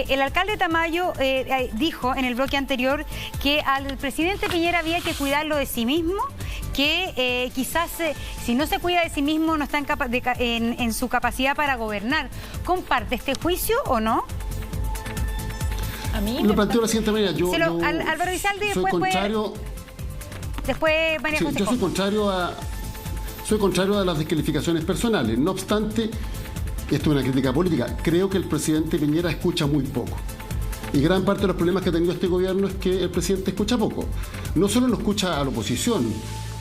El alcalde Tamayo dijo en el bloque anterior que al presidente Piñera había que cuidarlo de sí mismo, que quizás si no se cuida de sí mismo no está en su capacidad para gobernar. ¿Comparte este juicio o no? A mí lo planteo de la siguiente manera. Álvaro Elizalde soy después contrario. Después María José. Yo soy contrario a las descalificaciones personales. No obstante, esto es una crítica política. Creo que el presidente Piñera escucha muy poco. Y gran parte de los problemas que ha tenido este gobierno es que el presidente escucha poco. No solo no escucha a la oposición,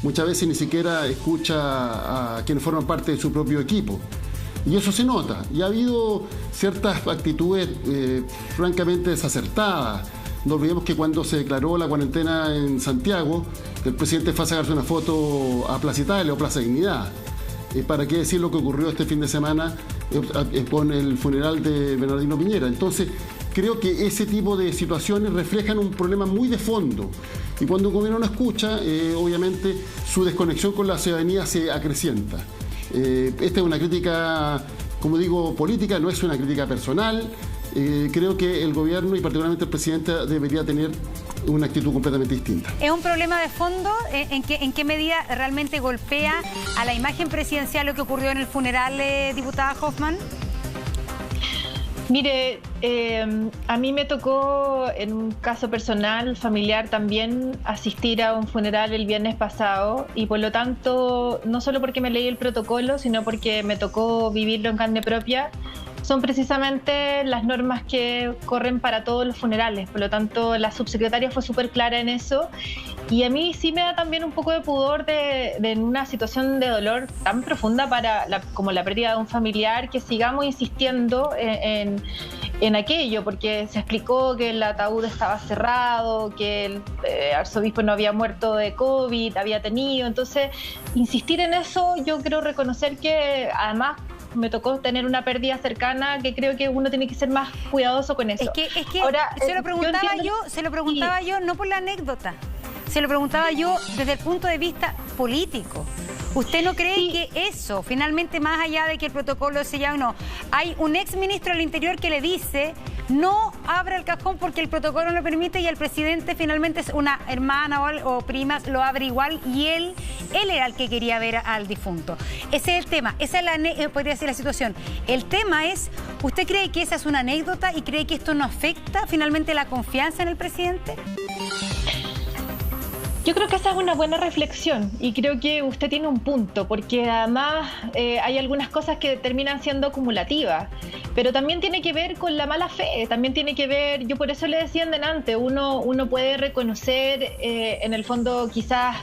muchas veces ni siquiera escucha a quienes forman parte de su propio equipo. Y eso se nota. Y ha habido ciertas actitudes francamente desacertadas. No olvidemos que cuando se declaró la cuarentena en Santiago, el presidente fue a sacarse una foto a Plaza Italia o Plaza Dignidad. ¿Para qué decir lo que ocurrió este fin de semana con el funeral de Bernardino Piñera? Entonces, creo que ese tipo de situaciones reflejan un problema muy de fondo. Y cuando un gobierno no escucha, obviamente su desconexión con la ciudadanía se acrecienta. Esta es una crítica, como digo, política, no es una crítica personal. Creo que el gobierno y particularmente el presidente debería tener una actitud completamente distinta. ¿Es un problema de fondo? ¿En qué medida realmente golpea a la imagen presidencial lo que ocurrió en el funeral, diputada Hoffman? Mire, a mí me tocó, en un caso personal, familiar también, asistir a un funeral el viernes pasado y por lo tanto, no solo porque me leí el protocolo, sino porque me tocó vivirlo en carne propia, son precisamente las normas que corren para todos los funerales. Por lo tanto, la subsecretaria fue súper clara en eso. Y a mí sí me da también un poco de pudor en una situación de dolor tan profunda como la pérdida de un familiar, que sigamos insistiendo en aquello, porque se explicó que el ataúd estaba cerrado, que el arzobispo no había muerto de COVID, había tenido. Entonces, insistir en eso, yo creo reconocer que además me tocó tener una pérdida cercana, que creo que uno tiene que ser más cuidadoso con eso. Es que ahora, se lo preguntaba yo no por la anécdota, se lo preguntaba yo desde el punto de vista político. ¿Usted no cree que eso, finalmente, más allá de que el protocolo es sellado o no, hay un ex ministro del Interior que le dice no abra el cajón porque el protocolo no lo permite, y el presidente finalmente es una hermana o prima, lo abre igual, y él era el que quería ver al difunto? Ese es el tema, esa es podría ser la situación. El tema es, ¿usted cree que esa es una anécdota y cree que esto no afecta finalmente la confianza en el presidente? Yo creo que esa es una buena reflexión y creo que usted tiene un punto, porque además hay algunas cosas que terminan siendo acumulativas, pero también tiene que ver con la mala fe, también tiene que ver, yo por eso le decía antes, uno puede reconocer en el fondo quizás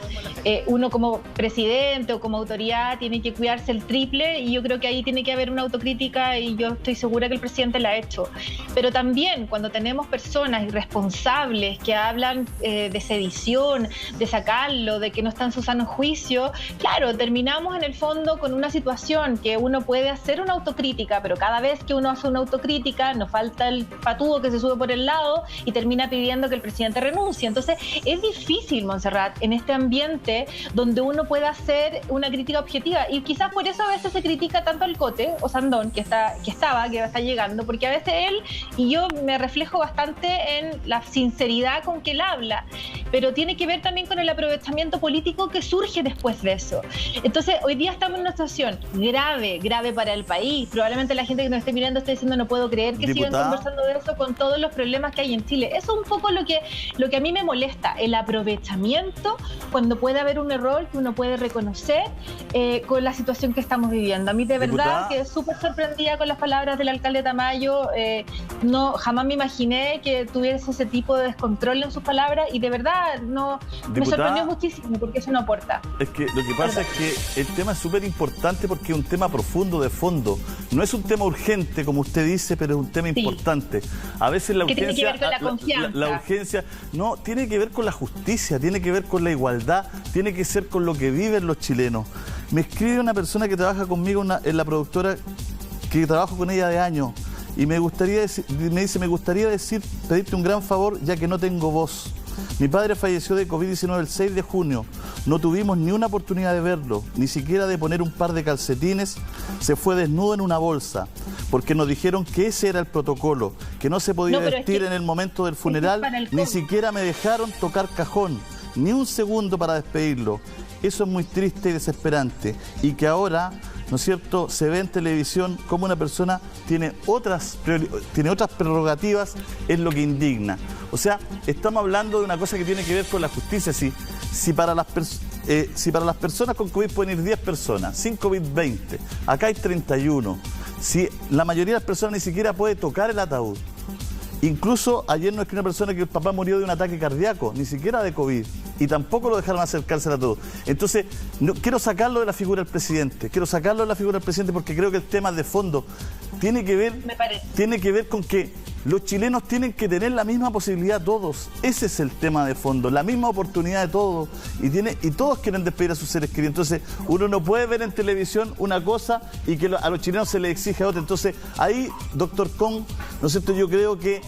uno como presidente o como autoridad tiene que cuidarse el triple, y yo creo que ahí tiene que haber una autocrítica, y yo estoy segura que el presidente la ha hecho. Pero también cuando tenemos personas irresponsables que hablan de sedición, de sacarlo, de que no está en su sano juicio, claro, terminamos en el fondo con una situación que uno puede hacer una autocrítica, pero cada vez que uno hace una autocrítica nos falta el patudo que se sube por el lado y termina pidiendo que el presidente renuncie. Entonces es difícil, Montserrat, en este ambiente donde uno pueda hacer una crítica objetiva, y quizás por eso a veces se critica tanto al Cote o Sandón, que está llegando, porque a veces él y yo me reflejo bastante en la sinceridad con que él habla, pero tiene que ver también con el aprovechamiento político que surge después de eso. Entonces, hoy día estamos en una situación grave para el país. Probablemente la gente que nos esté mirando esté diciendo, no puedo creer que sigan conversando de eso con todos los problemas que hay en Chile. Eso es un poco lo que a mí me molesta, el aprovechamiento cuando puede haber un error que uno puede reconocer con la situación que estamos viviendo. A mí de verdad quedé súper sorprendida con las palabras del alcalde Tamayo. Jamás me imaginé que tuviese ese tipo de descontrol en sus palabras, y de verdad me sorprendió muchísimo, porque eso no aporta. Es que lo que pasa es que el tema es súper importante porque es un tema profundo de fondo. No es un tema urgente, como usted dice, pero es un tema importante. A veces la urgencia... Tiene que ver con la confianza. La urgencia no, tiene que ver con la justicia, tiene que ver con la igualdad, tiene que ser con lo que viven los chilenos. Me escribe una persona que trabaja conmigo en la productora, que trabajo con ella de años, y me gustaría pedirte un gran favor, ya que no tengo voz. Mi padre falleció de COVID-19 el 6 de junio. No tuvimos ni una oportunidad de verlo, ni siquiera de poner un par de calcetines. Se fue desnudo en una bolsa, porque nos dijeron que ese era el protocolo, que no se podía vestir en el momento del funeral, ni siquiera me dejaron tocar cajón, ni un segundo para despedirlo. Eso es muy triste y desesperante. Y que ahora, ¿no es cierto?, se ve en televisión como una persona tiene otras prerrogativas, es lo que indigna. O sea, estamos hablando de una cosa que tiene que ver con la justicia. Si para las personas con COVID pueden ir 10 personas, sin COVID 20, acá hay 31. Si la mayoría de las personas ni siquiera puede tocar el ataúd. Incluso ayer nos escribió una persona que el papá murió de un ataque cardíaco, ni siquiera de COVID, y tampoco lo dejaron acercarse a todo. Entonces, quiero sacarlo de la figura del presidente, porque creo que el tema de fondo tiene que ver con que los chilenos tienen que tener la misma posibilidad todos. Ese es el tema de fondo, la misma oportunidad de todos, y todos quieren despedir a sus seres queridos. Entonces, uno no puede ver en televisión una cosa y que a los chilenos se les exige otra. Entonces, ahí, doctor Con, ¿no es cierto?, yo creo que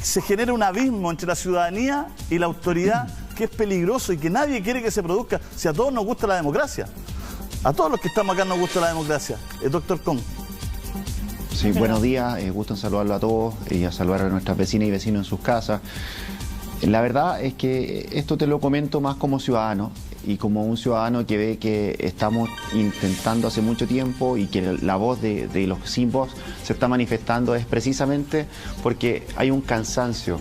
se genera un abismo entre la ciudadanía y la autoridad que es peligroso y que nadie quiere que se produzca. Si a todos nos gusta la democracia, a todos los que estamos acá nos gusta la democracia. Doctor Con. Sí, buenos días, gusto en saludarlo a todos y a saludar a nuestras vecinas y vecinos en sus casas. La verdad es que esto te lo comento más como ciudadano y como un ciudadano que ve que estamos intentando hace mucho tiempo y que la voz de los sin voz se está manifestando es precisamente porque hay un cansancio.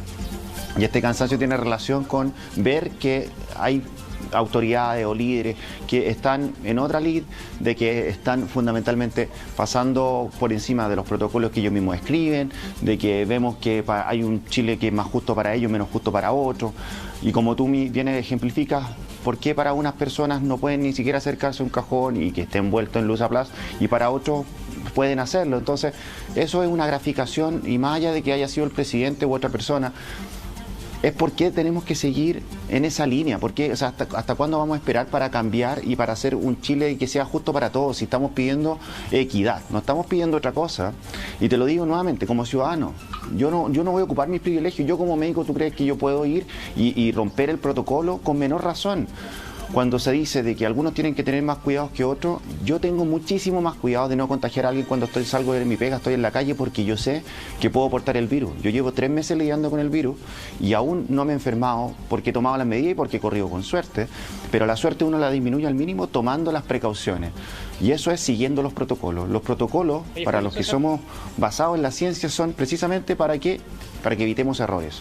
Y este cansancio tiene relación con ver que hay autoridades o líderes que están en otra lid, de que están fundamentalmente pasando por encima de los protocolos que ellos mismos escriben, de que vemos que hay un Chile que es más justo para ellos, menos justo para otros. Y como tú bien ejemplificas, ¿por qué para unas personas no pueden ni siquiera acercarse a un cajón y que esté envuelto en luz a plas y para otros pueden hacerlo? Entonces, eso es una graficación, y más allá de que haya sido el presidente u otra persona, es por qué tenemos que seguir en esa línea. Porque, o sea, ¿hasta cuándo vamos a esperar para cambiar y para hacer un Chile que sea justo para todos? Si estamos pidiendo equidad, no estamos pidiendo otra cosa. Y te lo digo nuevamente, como ciudadano, yo no voy a ocupar mis privilegios. Yo como médico, ¿tú crees que yo puedo ir y romper el protocolo? Con menor razón. Cuando se dice de que algunos tienen que tener más cuidados que otros, yo tengo muchísimo más cuidado de no contagiar a alguien cuando salgo de mi pega, estoy en la calle, porque yo sé que puedo portar el virus. Yo llevo 3 meses lidiando con el virus y aún no me he enfermado porque he tomado las medidas y porque he corrido con suerte, pero la suerte uno la disminuye al mínimo tomando las precauciones. Y eso es siguiendo los protocolos. Los protocolos, para los que somos basados en la ciencia, son precisamente para que evitemos errores,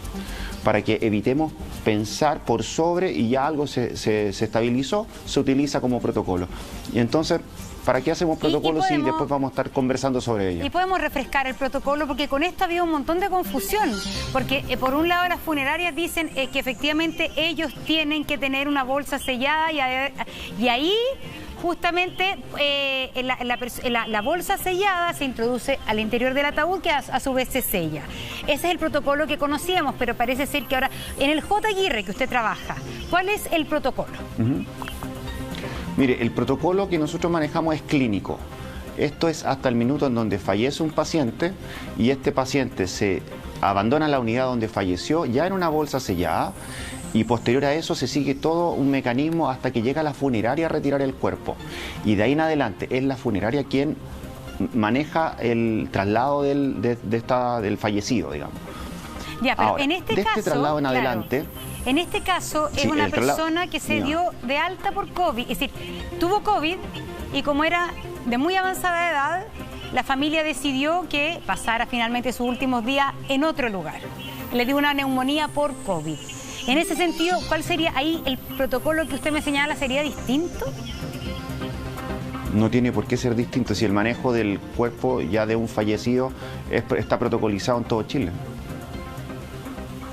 para que evitemos pensar por sobre y ya algo se estabilizó, se utiliza como protocolo. Y entonces, ¿para qué hacemos protocolos si después vamos a estar conversando sobre ello? Y podemos refrescar el protocolo, porque con esto ha habido un montón de confusión. Porque por un lado las funerarias dicen que efectivamente ellos tienen que tener una bolsa sellada y ahí justamente la bolsa sellada se introduce al interior del ataúd, que a su vez se sella. Ese es el protocolo que conocíamos, pero parece ser que ahora, en el J. Aguirre que usted trabaja, ¿cuál es el protocolo? Mire, el protocolo que nosotros manejamos es clínico. Esto es hasta el minuto en donde fallece un paciente y este paciente se abandona la unidad donde falleció ya en una bolsa sellada, y posterior a eso se sigue todo un mecanismo hasta que llega la funeraria a retirar el cuerpo. Y de ahí en adelante es la funeraria quien maneja el traslado del fallecido, digamos. Ya, pero ahora, en este caso, traslado en adelante... En este caso es una persona que se dio de alta por COVID, es decir, tuvo COVID y como era de muy avanzada edad, la familia decidió que pasara finalmente sus últimos días en otro lugar. Le dio una neumonía por COVID. En ese sentido, ¿cuál sería ahí el protocolo que usted me señala? ¿Sería distinto? No tiene por qué ser distinto si el manejo del cuerpo ya de un fallecido está protocolizado en todo Chile.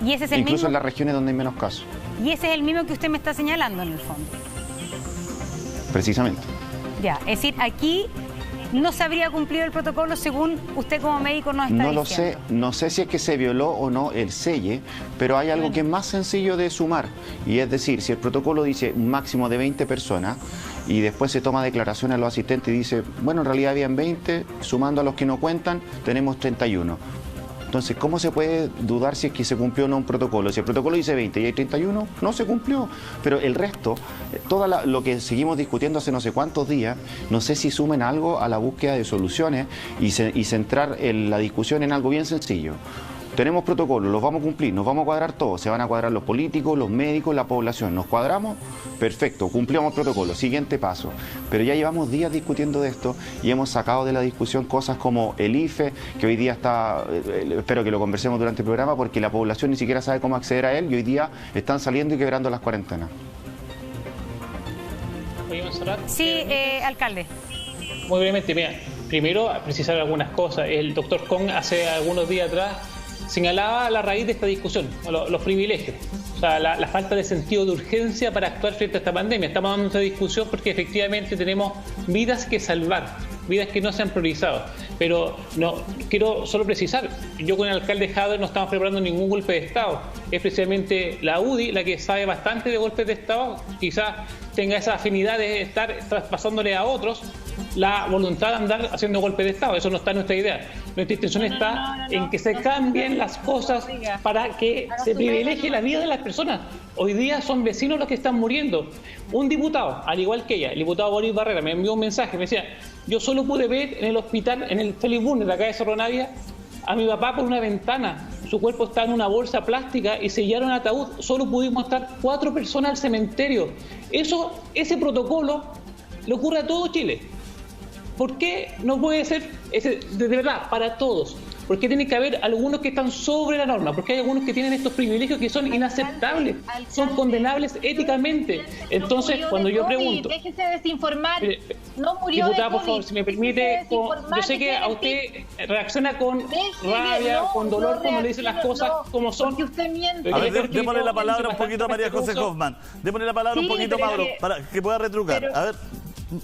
¿Y ese es el incluso mismo? En las regiones donde hay menos casos. ¿Y ese es el mismo que usted me está señalando en el fondo? Precisamente. Ya, es decir, aquí no se habría cumplido el protocolo según usted como médico nos está diciendo. No sé si es que se violó o no el selle, pero hay algo que es más sencillo de sumar. Y es decir, si el protocolo dice un máximo de 20 personas y después se toma declaración a los asistentes y dice, bueno, en realidad habían 20, sumando a los que no cuentan, tenemos 31. Entonces, ¿cómo se puede dudar si es que se cumplió o no un protocolo? Si el protocolo dice 20 y hay 31, no se cumplió. Pero el resto, todo lo que seguimos discutiendo hace no sé cuántos días, no sé si sumen algo a la búsqueda de soluciones y centrar la discusión en algo bien sencillo. Tenemos protocolos, los vamos a cumplir, nos vamos a cuadrar todos, se van a cuadrar los políticos, los médicos, la población. ¿Nos cuadramos? Perfecto, cumplimos el protocolo, siguiente paso. Pero ya llevamos días discutiendo de esto y hemos sacado de la discusión cosas como el IFE, que hoy día está, espero que lo conversemos durante el programa, porque la población ni siquiera sabe cómo acceder a él y hoy día están saliendo y quebrando las cuarentenas. Sí, alcalde. Muy brevemente, mira, primero a precisar algunas cosas. El doctor Kong hace algunos días atrás señalaba la raíz de esta discusión, los privilegios, o sea, la falta de sentido de urgencia para actuar frente a esta pandemia. Estamos dando esta discusión porque efectivamente tenemos vidas que salvar, vidas que no se han priorizado. Pero no quiero solo precisar, yo con el alcalde Haber no estamos preparando ningún golpe de Estado. Es precisamente la UDI la que sabe bastante de golpes de Estado, quizás tenga esa afinidad de estar traspasándole a otros la voluntad de andar haciendo golpes de Estado. Eso no está en nuestra idea. Nuestra intención está en que se cambien las cosas para que se privilegie la vida de las personas. Hoy día son vecinos los que están muriendo. Un diputado, al igual que ella, el diputado Boris Barrera, me envió un mensaje, me decía, yo solo pude ver en el hospital, en el Félix Bulnes de acá de Cerro Navia, a mi papá por una ventana. Su cuerpo está en una bolsa plástica y sellaron ataúd. Solo pudimos estar 4 personas al cementerio. Ese protocolo le ocurre a todo Chile. ¿Por qué no puede ser de verdad para todos? ¿Por qué tiene que haber algunos que están sobre la norma? Porque hay algunos que tienen estos privilegios que son inaceptables, son condenables éticamente. Entonces, cuando yo pregunto... Déjese desinformar, no murió diputada, de COVID. por favor, si me permite, yo sé que a usted reacciona con rabia, con dolor cuando le dicen las cosas como son. Porque usted miente. A ver, démosle la palabra un poquito a María José Hoffman. Démosle la palabra un poquito a Mauro, para que pueda retrucar. A ver...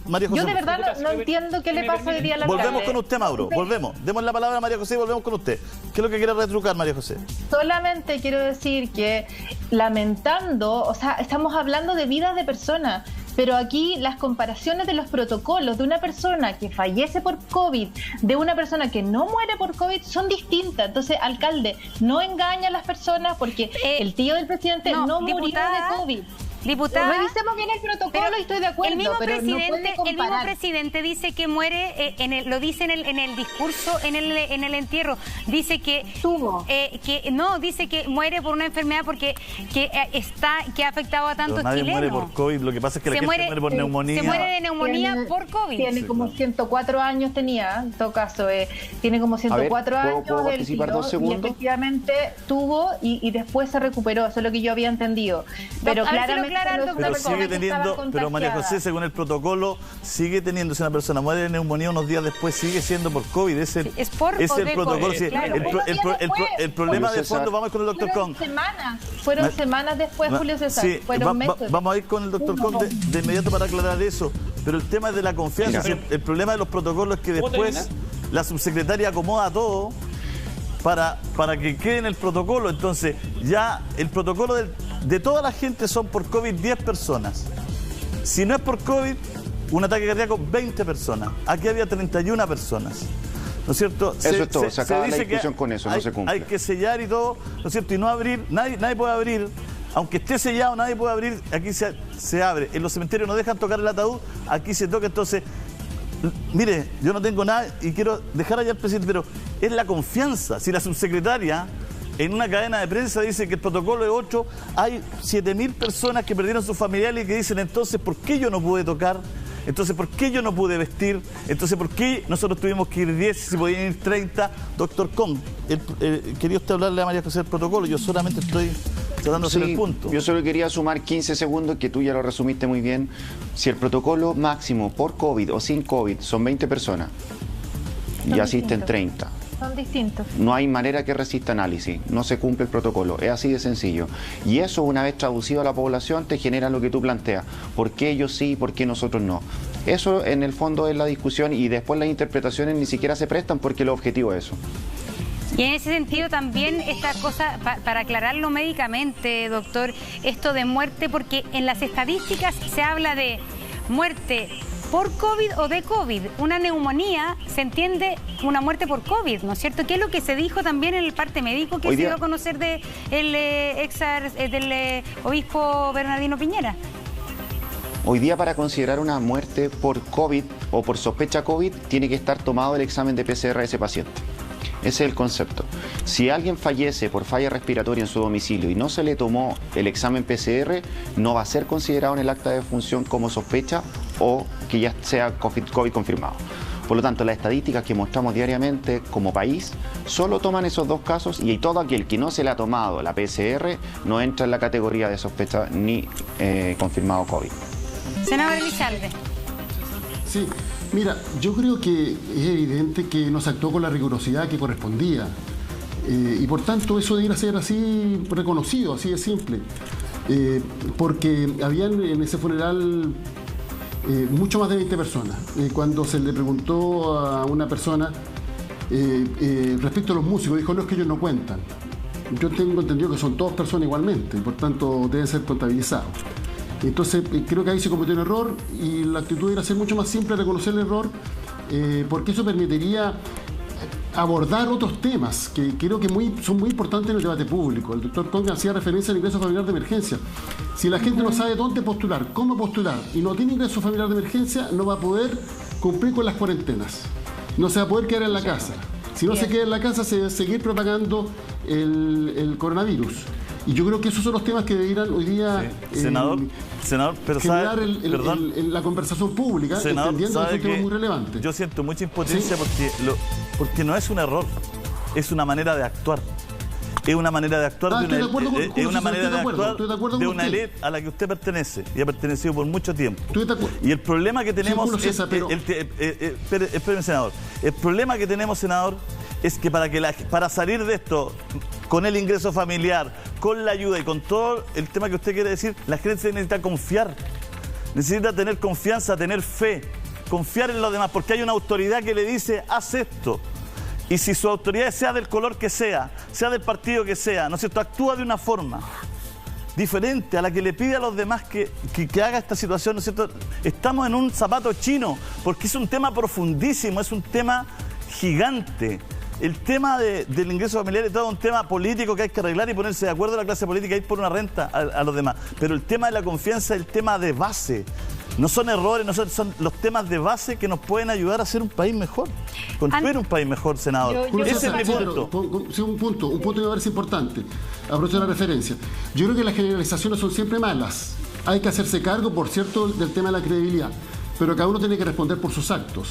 María José. Yo de verdad no entiendo qué le pasa hoy día a la Volvemos con usted, Mauro. Volvemos. Demos la palabra a María José y volvemos con usted. ¿Qué es lo que quiere retrucar, María José? Solamente quiero decir que lamentando, o sea, estamos hablando de vidas de personas, pero aquí las comparaciones de los protocolos de una persona que fallece por COVID, de una persona que no muere por COVID, son distintas. Entonces, alcalde, no engaña a las personas porque el tío del presidente no murió de COVID. Diputada, revisemos bien el protocolo y estoy de acuerdo. El mismo no presidente dice que muere, lo dice en el discurso, en el entierro, dice que dice que muere por una enfermedad porque que ha afectado a tantos nadie chilenos. Muere por COVID, lo que pasa es que la gente muere por neumonía. Se muere de neumonía por COVID. Tiene como 104 años tenía, en todo caso, tiene como 104 años ¿puedo participar 2 segundos? Y efectivamente tuvo y después se recuperó, eso es lo que yo había entendido. Pero claramente pero sigue teniendo, pero María José, según el protocolo, sigue teniendo, si una persona muere de neumonía unos días después, sigue siendo por COVID. Es el protocolo. Sí, claro. El problema de fondo, vamos con el doctor Kong. Fueron semanas después, Julio César. Sí, fueron meses. Vamos a ir con el doctor Kong de inmediato para aclarar eso. Pero el tema es de la confianza. El problema de los protocolos es que después la subsecretaria acomoda todo para que quede en el protocolo. Entonces, ya el protocolo de toda la gente son por COVID 10 personas. Si no es por COVID, un ataque cardíaco 20 personas. Aquí había 31 personas. ¿No es cierto? Eso es todo, se acaba la discusión con eso, no se cumple. Hay que sellar y todo, ¿no es cierto? Y no abrir, nadie puede abrir. Aunque esté sellado, nadie puede abrir, aquí se abre. En los cementerios no dejan tocar el ataúd, aquí se toca. Entonces, mire, yo no tengo nada y quiero dejar allá al presidente, pero es la confianza. Si la subsecretaria en una cadena de prensa dice que el protocolo es 8, hay 7.000 personas que perdieron sus familiares y que dicen, entonces, ¿por qué yo no pude tocar? Entonces, ¿por qué yo no pude vestir? Entonces, ¿por qué nosotros tuvimos que ir 10 si podían ir 30? Doctor Kong, quería usted hablarle a María José del protocolo, yo solamente estoy tratando de hacer el punto. Yo solo quería sumar 15 segundos, que tú ya lo resumiste muy bien. Si el protocolo máximo por COVID o sin COVID son 20 personas y asisten 30. Son distintos. No hay manera que resista análisis, no se cumple el protocolo, es así de sencillo. Y eso, una vez traducido a la población, te genera lo que tú planteas. ¿Por qué ellos sí y por qué nosotros no? Eso en el fondo es la discusión y después las interpretaciones ni siquiera se prestan porque el objetivo es eso. Y en ese sentido también esta cosa, para aclararlo médicamente, doctor, esto de muerte, porque en las estadísticas se habla de muerte por COVID o de COVID. Una neumonía se entiende como una muerte por COVID, ¿no es cierto? ¿Qué es lo que se dijo también en el parte médico que se dio a conocer del obispo Bernardino Piñera? Hoy día, para considerar una muerte por COVID o por sospecha COVID, tiene que estar tomado el examen de PCR de ese paciente. Ese es el concepto. Si alguien fallece por falla respiratoria en su domicilio y no se le tomó el examen PCR, no va a ser considerado en el acta de defunción como sospecha o que ya sea COVID confirmado. Por lo tanto, las estadísticas que mostramos diariamente como país solo toman esos dos casos, y todo aquel que no se le ha tomado la PCR no entra en la categoría de sospecha ni confirmado COVID. Senador Elizalde. Sí, mira, yo creo que es evidente que no se actuó con la rigurosidad que correspondía. Y por tanto eso debería ser así reconocido, así de simple. Porque habían en ese funeral mucho más de 20 personas. Cuando se le preguntó a una persona respecto a los músicos, dijo: no, es que ellos no cuentan. Yo tengo entendido que son todas personas igualmente, y por tanto deben ser contabilizados. Entonces creo que ahí se cometió un error, y la actitud era ser mucho más simple, reconocer el error, porque eso permitiría abordar otros temas que creo que son muy importantes en el debate público. El doctor Conga hacía referencia al ingreso familiar de emergencia. Si la gente no sabe dónde postular, cómo postular, y no tiene ingreso familiar de emergencia, no va a poder cumplir con las cuarentenas. No se va a poder quedar en la casa. Si no se queda en la casa, se va a seguir propagando el coronavirus. Y yo creo que esos son los temas que deberían hoy día senador, pero generar la conversación pública, senador, entendiendo que son temas muy relevantes. Yo siento mucha impotencia, porque no es un error, es una manera de actuar. Es una manera de actuar de una élite a la que usted pertenece y ha pertenecido por mucho tiempo. Y el problema que tenemos espéreme, senador. El problema que tenemos, senador, es que para salir de esto, con el ingreso familiar, con la ayuda y con todo el tema que usted quiere decir, la gente necesita confiar. Necesita tener confianza, tener fe, confiar en los demás, porque hay una autoridad que le dice: haz esto. Y si su autoridad, sea del color que sea del partido que sea, ¿no es cierto?, actúa de una forma diferente a la que le pide a los demás que haga esta situación, ¿no es cierto?, estamos en un zapato chino, porque es un tema profundísimo, es un tema gigante. El tema del ingreso familiar es todo un tema político que hay que arreglar y ponerse de acuerdo a la clase política y ir por una renta a los demás. Pero el tema de la confianza es el tema de base. No son errores, son los temas de base que nos pueden ayudar a hacer un país mejor. Construir un país mejor, senador. Ese es mi punto. Sí, un punto que me parece importante. Aprovecho la referencia. Yo creo que las generalizaciones son siempre malas. Hay que hacerse cargo, por cierto, del tema de la credibilidad. Pero cada uno tiene que responder por sus actos.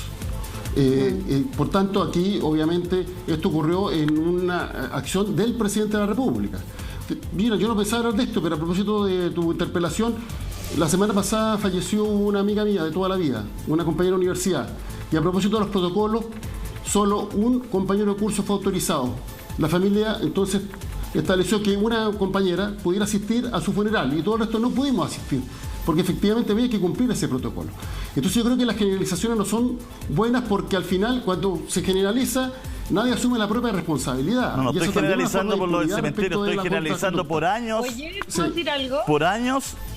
Por tanto, aquí, obviamente, esto ocurrió en una acción del presidente de la República. Mira, yo no pensaba hablar de esto, pero a propósito de tu interpelación, la semana pasada falleció una amiga mía de toda la vida, una compañera de universidad. Y a propósito de los protocolos, solo un compañero de curso fue autorizado. La familia, entonces, estableció que una compañera pudiera asistir a su funeral y todo el resto no pudimos asistir, porque efectivamente había que cumplir ese protocolo. Entonces yo creo que las generalizaciones no son buenas, porque al final, cuando se generaliza, nadie asume la propia responsabilidad. No estoy generalizando por lo del cementerio, estoy generalizando por años. Oye, ¿puedo decir algo? Por años